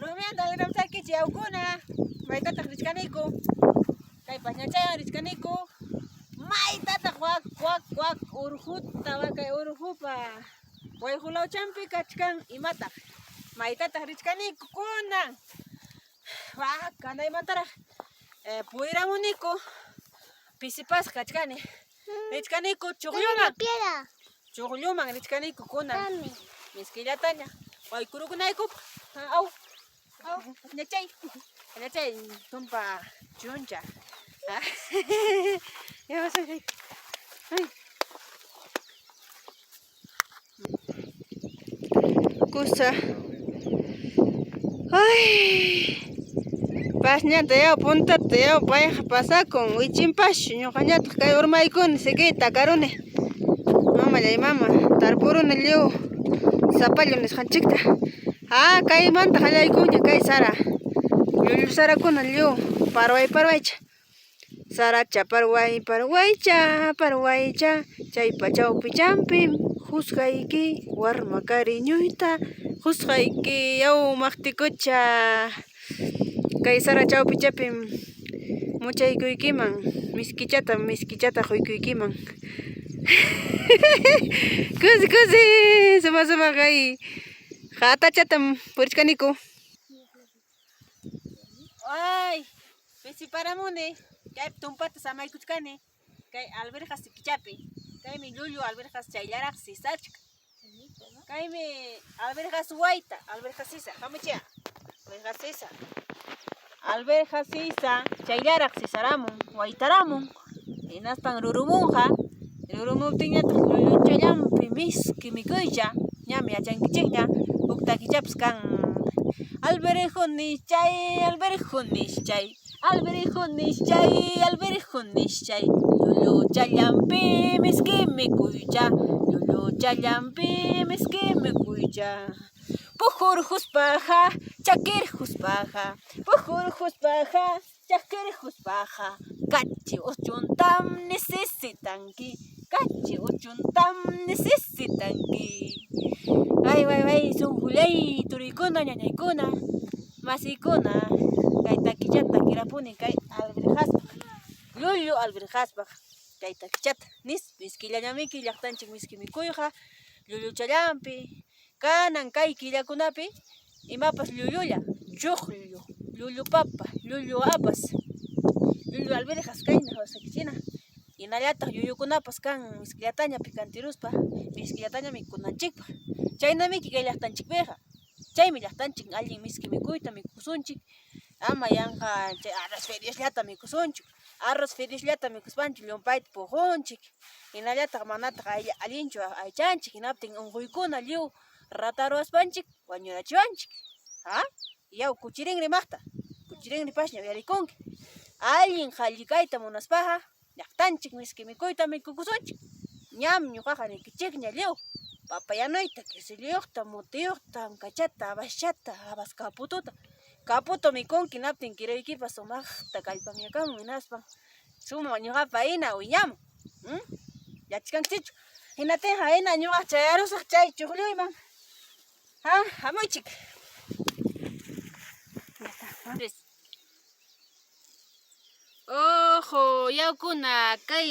Rumianta alegramsaykichik yaukuna maytataq richkaniku kaypas ñachayan richkaniku maytataq wak urjuta kay urjupa wayqulawchanpi kachkan imataq maytataq richkaniku kunan kanaymantaraq pudiramuniku pisipas kachkani richkaniku chuqlluman richkaniku kunan miskillataña waykurukunaykup aw ñachay tumpa chuncha kusa pasñata yaw puntata yaw payqa pasakun wichinpash ñuqañataq kay urmaykuni siquita karuni mamallay mama tarpuruni lliw sapallu nisqanchikta kaymanta qallaykuña kay sara llullu sarakuna lliw parwaycha saracha parwaycha chaypa chawpi champim husqayki warma kariñuyta husqayki yaw maqtikucha kay sara chawpichapim muchaykuykiman miskichata quykuykiman kusi suma kay qatachatam purichkaniku ay pisiparamuni kay tumpata samaykuchkani kay alberjas sikichapi kaymi llullu alberjas chayllaraq sisachka kaymi alberjas wayta alberjas sisa hamuchia alberjas sisa chayllaraq sisaramun waytaramun hinaspan rurumuptinñataq llulluchallanpi miski mikuycha ñami yachankichikña uktakichapas kan alberjunis chay llulluchallanpi miski mikuycha pujurjuspaqa chakirjuspaqa kachi uchuntam necesitanki ay sunqulay turiykuna ñañaykuna masiykuna kay takillata kirapuni kay alberjaspaq llullu alberjaspaq kay takichata miskillañamiki llaqtanchik miski mikuyqa llulluchallanpi kanan kay killakunapi imapas llullulla chuqllu llullu papa llullu apas llullu alberjas kayna kawsakichina hinallataq llullukunapas kan miskillataña pikantiruspa miskillataña mikunanchikpaq chaynamiki kay llaqtanchikpiqa chaymi llaqtanchik allin miski mikuyta mikusunchik ama yanqa chay arroz feriashllata mikusunchik arroz feriashllata mikuspanchik llumpayta puqunchik hinallataq manataq allinchu aychanchik hinaptin unquykuna lliw rataruwaspanchik wañurachiwanchik yaw kuchirinri pashña uyarikunki allin qallikayta munaspaqa llaqtanchik miski mikuyta mikukusunchik ñam ñuqaqa rikichikña lliw papayanuyta quesiliyuqta mutiyuqta ankachata abashchata habas kaputo mikunki naptin kiruykipas sumaqta kallpamyakamun hinaspan suma ñuqapa hina wiñamun yachkankichu hinatinqa hina ñuqa chayarusaq chay chuqlluyman hamuychik ojo yaukuna kay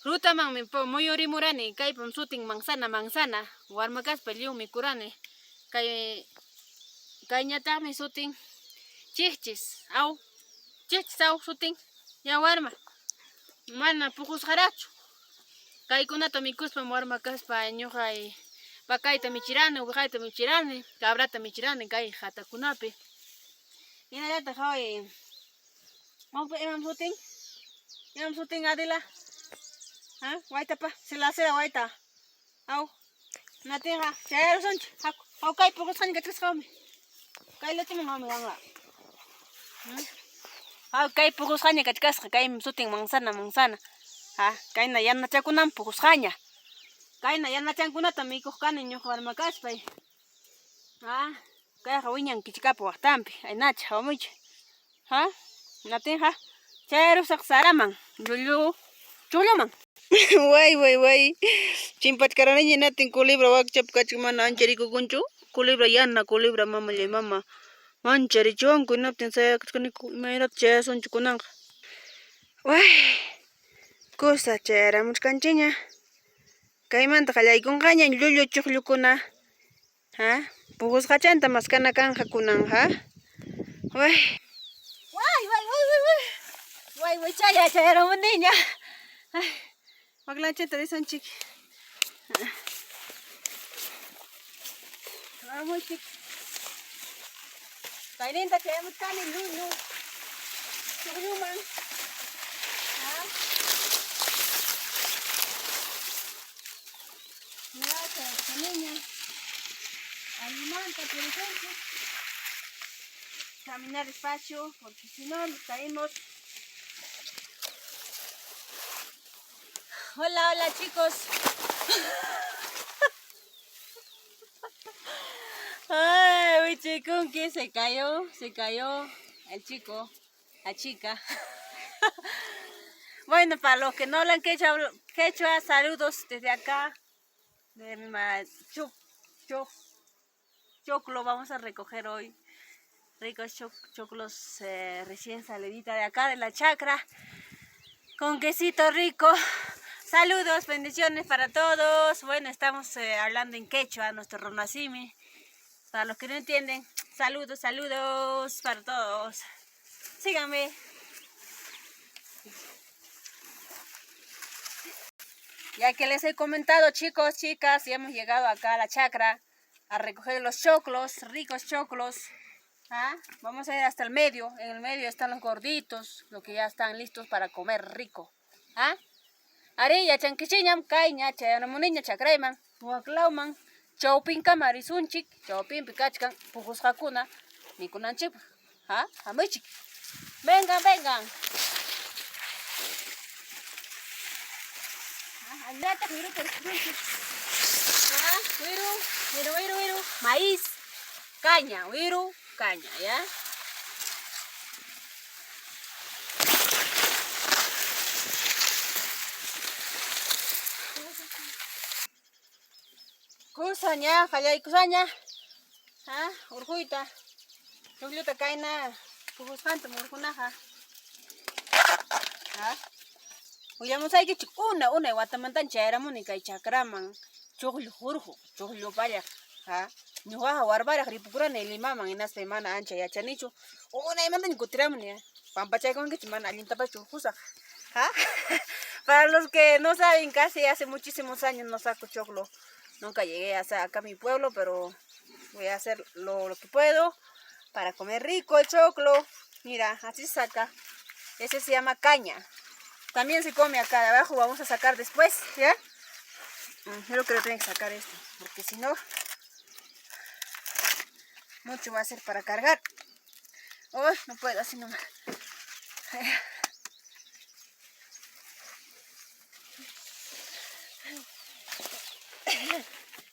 frutamanmi muyurimurani kaypam sutin manzana warma kaspa lliw mikurani kayñataqmi sutin chichis aw sutin ya warma mana puqusqarachu kaykunata mikuspam warma kaspa ñuqa pakayta michirani uwihayta michirani cabrata michirani kay hatakunapi hinallataq imam sutin Adela waytapa sila wayta aw natinqa chayarusunchik haku kay puqusqani kachkasqawmi kay lotiman hawmi wanqa kay puqusqaña kachkasqa kaymi sutin manzana kayna yanachakunan puqusqaña kayna yanachankunata mikuqkani ñuqa warma kaspay kayqa wiñan kichkapa waqtanpi aynacha hawamuycha natinqa chayrusaq saraman chuqlluman way chimpachkaraniña natin culebra wakchapa kachka mana ancha rikukunchu culebra yana culebra mama llay mama mancharichiwanku hinaptin sayakachkaniku imaynata chayasunchikunaqa. Way kusa chayaramuchkanchiña kaymanta qallaykunqaña llullu chuqllukuna puqusqachanta maskana kanja kunan way chayaramuniña Maglanchita risunchik Ramuchik kayninta chayamuchkani llullu chuqlluman niña alimanta por ejemplo caminar despacio porque si no nos caemos. Hola chicos. Ay, Wichikunki se cayó el chico, la chica. Bueno, para los que no hablan quechua, saludos desde acá. De mi choclo vamos a recoger hoy. Ricos choclos recién salidita de acá de la chacra. Con quesito rico. Saludos, bendiciones para todos. Bueno, estamos hablando en quechua, nuestro ronacimi. Para los que no entienden, saludos para todos. Síganme. Ya que les he comentado, chicos, chicas, ya hemos llegado acá a la chacra a recoger los choclos, ricos choclos. Vamos a ir hasta el medio. En el medio están los gorditos, los que ya están listos para comer rico. Arilla chanquichiñam, kaiña, chayanamuniña, chakrayman, huaklauman, chawpin kamarisunchik, chawpin pikachkan, pujusqakuna, mikunanchik, amichik. Vengan. Allata wiru persunchik. Wiru. Maíz, caña, wiru, caña, ¿ya? Kusaña, kallay kusaña. Urjuita. Chukluta kaina. Pujusqanta murkunaqa. Uyamos hay que una watamantan chayramuni kay chakraman. Chuqllu hurju, chuqllu pallaq. Ñuqaqa warbaraq ripukurani Limaman hinaspa mana ancha yachanichu. Unaymantaña kutiramuni. Pampachaykunkichik mana allintapachu urqusaq. Para los que no saben, casi hace muchísimos años no saco choclo. Nunca llegué hasta acá a mi pueblo, pero voy a hacer lo que puedo para comer rico el choclo. Mira, así se saca. Ese se llama caña. También se come acá de abajo, vamos a sacar después, ¿ya? Yo creo que lo tengo que sacar esto, porque si no, mucho va a ser para cargar. No puedo, así nomás.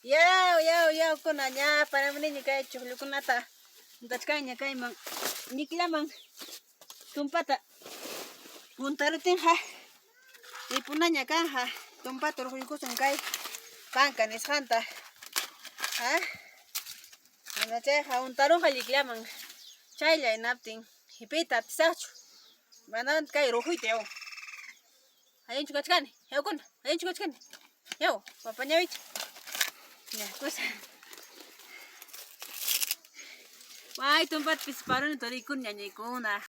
Ya, con allá, para mi niña que ha hecho, con nata, tachcaña, caiman, niklaman, tumpata, puntarutin, y punaña canja, tumpato, rojicos en kai, pancan, es janta, una cheja, un taruja, niklaman, chayla, en aptin, hipita, tisacho, van a caer rojiteo, hay un chukachcane, hay un chukachcane, yo, papañavich. Ya, pues. Ay, tumpat pisparon ito rikun ñañaykuna.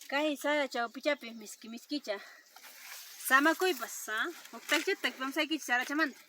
Kay sada chao pichapi miskicha. Sama kuypas, Oktakchitak vamos aquí sarachamanta.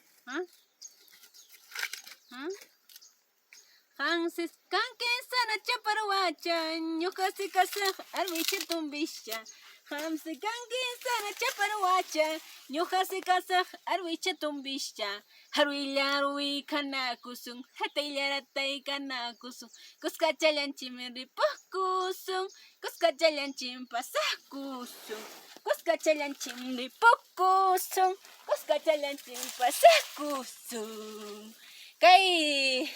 Hansis kanke sana chaparwacha, ñuqasi kasaq arwicha tumbisha. Hamsi kanki sana chaparwacha, ñuqasi kasaq arwicha tumbisha. Harwilla arwi kanakusun, hatayllaratay kanakusun, kuskachallanchimi ripukusun, kuskachallanchim pasakusun, kuskachallanchim ripukusun, kuskachallanchim pasakusun. Kay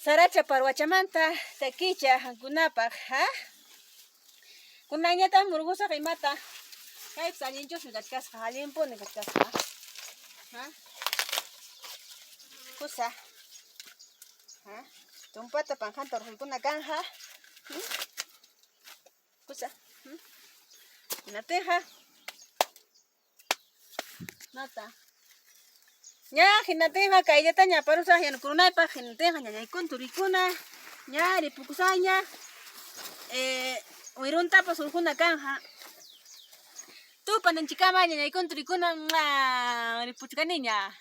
saracha parwachamanta takicha hankunapaq, kunañata murgusa qaymata kay sallinchus kachkasqa hallimpuni kachkasqa, Kusa. Ha? Tumpata panjantor kuna kanja. Kusa. Nateja. Nata. Nya hinateja kaideta nya parusa yan kurunai pa hinateja nya ikon turikuna. Nya ripukusanya. Wirunta pa sulkuna kanja. Tu pandan chikama nya ikon turikuna ripuchukaninya.